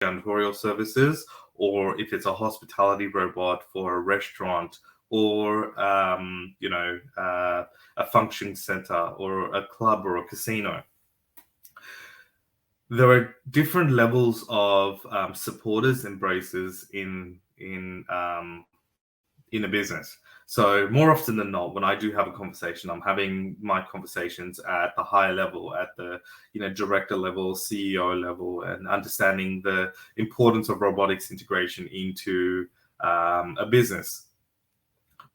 janitorial services, or if it's a hospitality robot for a restaurant, or a function center, or a club, or a casino. There are different levels of supporters and bracers in a business. So more often than not, when I do have a conversation, I'm having my conversations at the higher level, at the director level, CEO level, and understanding the importance of robotics integration into a business.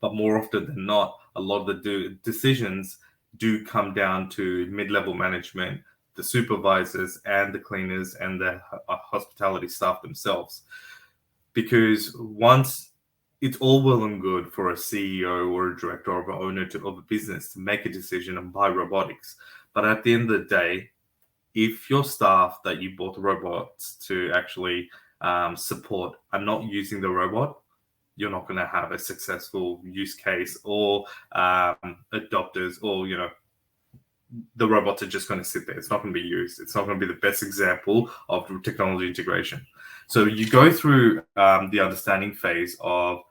But more often than not, a lot of the decisions do come down to mid-level management, the supervisors and the cleaners and the hospitality staff themselves. Because once it's all well and good for a CEO or a director or an owner of a business to make a decision and buy robotics. But at the end of the day, if your staff that you bought the robots to actually support are not using the robot, you're not going to have a successful use case, or adopters, or the robots are just going to sit there. It's not going to be used. It's not going to be the best example of technology integration. So you go through the understanding phase of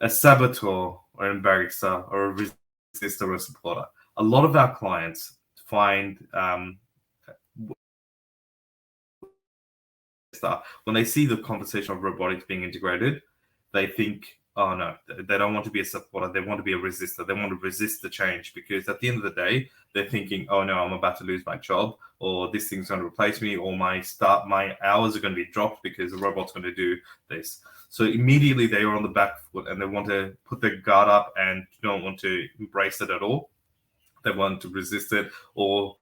a saboteur or a barrister or a resistor or a supporter. A lot of our clients find when they see the conversation of robotics being integrated, they think, oh no, they don't want to be a supporter. They want to be a resistor. They want to resist the change, because at the end of the day, they're thinking, oh no, I'm about to lose my job, or this thing's going to replace me, or my hours are going to be dropped because the robot's going to do this. So immediately they are on the back foot and they want to put their guard up and don't want to embrace it at all. They want to resist it, or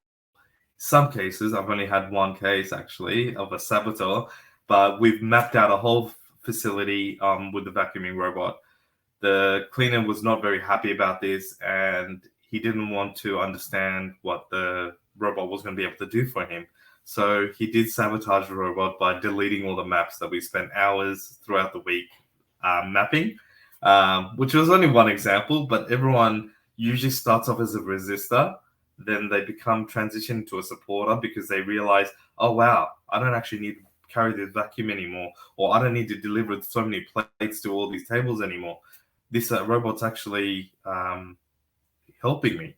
some cases, I've only had one case actually of a saboteur, but we've mapped out a whole facility with the vacuuming robot. The cleaner was not very happy about this, and he didn't want to understand what the robot was going to be able to do for him. So he did sabotage the robot by deleting all the maps that we spent hours throughout the week mapping, which was only one example, but everyone usually starts off as a resistor. Then they transition to a supporter because they realize, oh wow, I don't actually need to carry this vacuum anymore, or I don't need to deliver so many plates to all these tables anymore. This robot's actually helping me.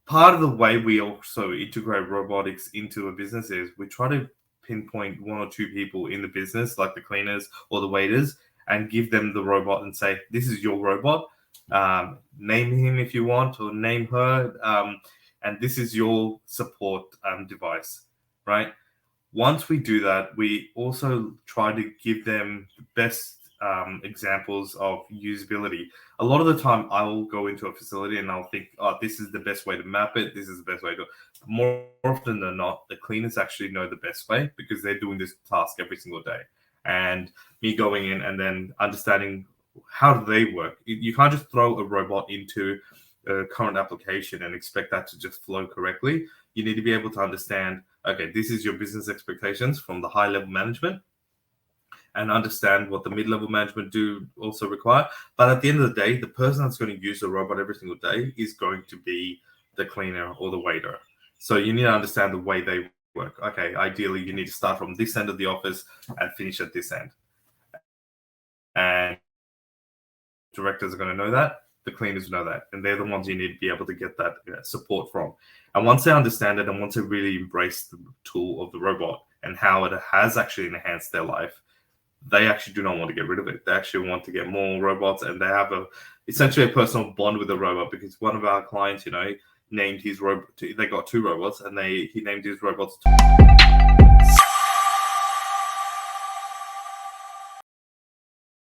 Part of the way we also integrate robotics into a business is we try to pinpoint one or two people in the business, like the cleaners or the waiters, and give them the robot and say, this is your robot. Name him if you want, or name her. And this is your support device, right? Once we do that, we also try to give them the best examples of usability. A lot of the time, I will go into a facility and I'll think, oh, this is the best way to map it. This is the best way to do it. More often than not, the cleaners actually know the best way because they're doing this task every single day. And me going in and then understanding how do they work. You can't just throw a robot into a current application and expect that to just flow correctly. You need to be able to understand, okay, this is your business expectations from the high level management, and understand what the mid-level management do also require. But at the end of the day, the person that's going to use the robot every single day is going to be the cleaner or the waiter. So you need to understand the way they work. Okay, ideally, you need to start from this end of the office and finish at this end. And directors are going to know that. The cleaners know that. And they're the ones you need to be able to get that support from. And once they understand it and once they really embrace the tool of the robot and how it has actually enhanced their life, they actually do not want to get rid of it. They actually want to get more robots, and they have essentially a personal bond with the robot, because one of our clients, named his robot. They got two robots, and he named his robots